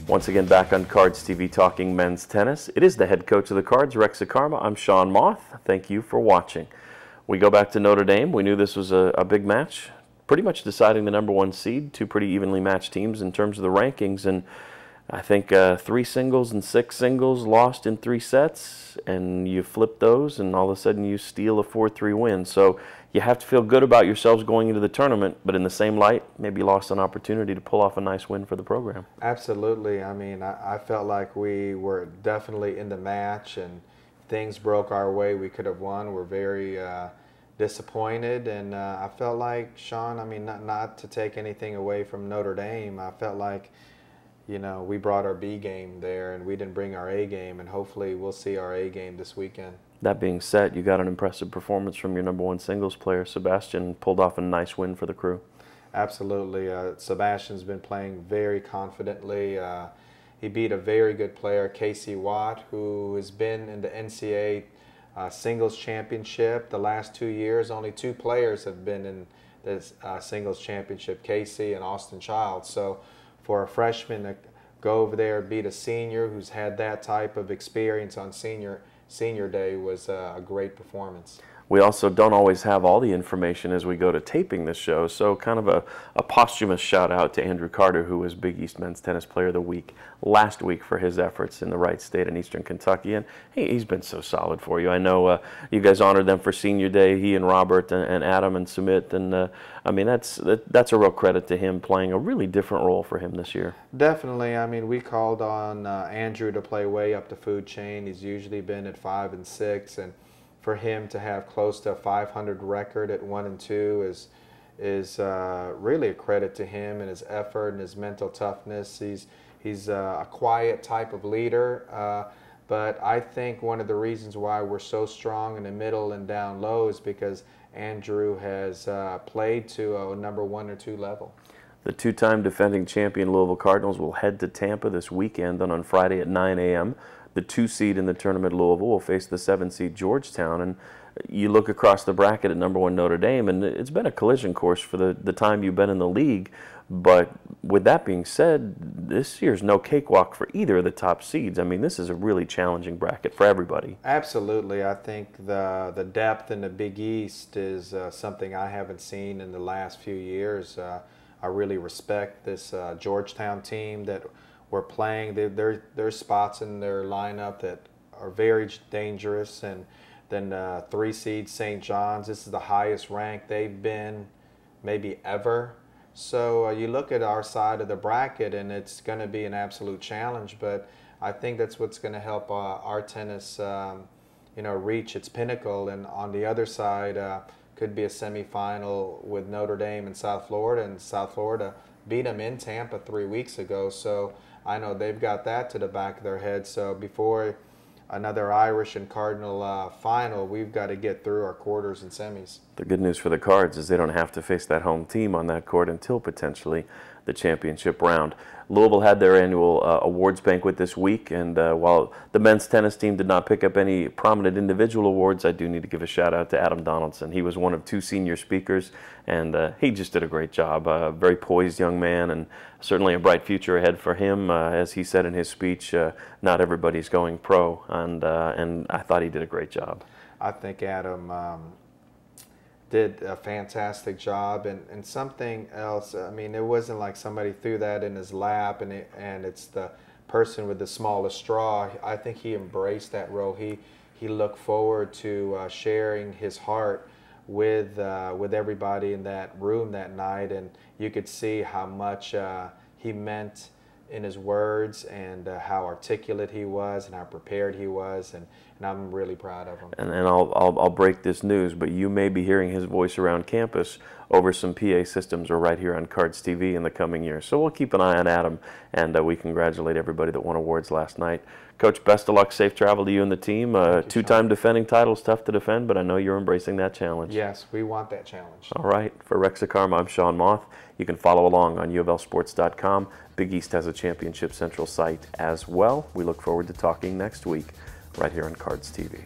Once again, back on Cards TV talking men's tennis. It is the head coach of the Cards, Rex Akarma. I'm Sean Moth. Thank you for watching. We go back to Notre Dame. We knew this was a big match, pretty much deciding the #1 seed. Two pretty evenly matched teams in terms of the rankings. And I think 3 singles and 6 singles lost in 3 sets, and you flip those, and all of a sudden you steal a 4-3 win. So you have to feel good about yourselves going into the tournament, but in the same light, maybe lost an opportunity to pull off a nice win for the program. Absolutely. I mean, I felt like we were definitely in the match, and things broke our way. We could have won. We're very disappointed, and I felt like, Sean, I mean, not to take anything away from Notre Dame, I felt like, you know, we brought our B game there and we didn't bring our A game, and hopefully we'll see our A game this weekend. That being said, you got an impressive performance from your #1 singles player. Sebastian pulled off a nice win for the crew. Absolutely. Sebastian's been playing very confidently. He beat a very good player, Casey Watt, who has been in the NCAA singles championship the last 2 years. Only 2 players have been in this singles championship, Casey and Austin Childs. So for a freshman to go over there and beat a senior who's had that type of experience on senior day was a great performance. We also don't always have all the information as we go to taping this show, so kind of a posthumous shout out to Andrew Carter, who was Big East Men's Tennis Player of the Week last week for his efforts in the right state in Eastern Kentucky, and he's been so solid for you. I know you guys honored them for senior day, he and Robert and Adam and Sumit, and I mean that's a real credit to him, playing a really different role for him this year. Definitely. I mean, we called on Andrew to play way up the food chain. He's usually been at 5 and 6, and for him to have close to a 500 record at 1 and 2 is really a credit to him and his effort and his mental toughness. He's a quiet type of leader, but I think one of the reasons why we're so strong in the middle and down low is because Andrew has played to a #1 or 2 level. The 2-time defending champion Louisville Cardinals will head to Tampa this weekend, and on Friday at 9 a.m. the 2 seed in the tournament, Louisville, will face the 7 seed Georgetown. And you look across the bracket at #1 Notre Dame, and it's been a collision course for the time you've been in the league. But with that being said, this year's no cakewalk for either of the top seeds. I mean, this is a really challenging bracket for everybody. Absolutely. I think the depth in the Big East is something I haven't seen in the last few years. I really respect this Georgetown team that we're playing. There's spots in their lineup that are very dangerous, and then 3 seed St. John's. This is the highest rank they've been maybe ever. So you look at our side of the bracket, and it's going to be an absolute challenge. But I think that's what's going to help our tennis, you know, reach its pinnacle. And on the other side, could be a semifinal with Notre Dame and South Florida, and South Florida beat them in Tampa 3 weeks ago. So I know they've got that to the back of their head. So before another Irish and Cardinal final, we've got to get through our quarters and semis. The good news for the Cards is they don't have to face that home team on that court until potentially the championship round. Louisville had their annual awards banquet this week, and while the men's tennis team did not pick up any prominent individual awards, I do need to give a shout out to Adam Donaldson. He was one of 2 senior speakers, and he just did a great job. A very poised young man, and certainly a bright future ahead for him. As he said in his speech, not everybody's going pro, and I thought he did a great job. I think Adam did a fantastic job, and something else. I mean, it wasn't like somebody threw that in his lap, and it's the person with the smallest straw. I think he embraced that role. He looked forward to sharing his heart with everybody in that room that night, and you could see how much he meant in his words, and how articulate he was and how prepared he was, and I'm really proud of him. And I'll break this news, but you may be hearing his voice around campus over some PA systems or right here on Cards TV in the coming years. So we'll keep an eye on Adam, and we congratulate everybody that won awards last night. Coach, best of luck, safe travel to you and the team. 2-time defending titles, tough to defend, but I know you're embracing that challenge. Yes, we want that challenge. All right, for Rex Akarma, I'm Sean Moth. You can follow along on UofLSports.com. Big East has a Championship Central site as well. We look forward to talking next week right here on Cards TV.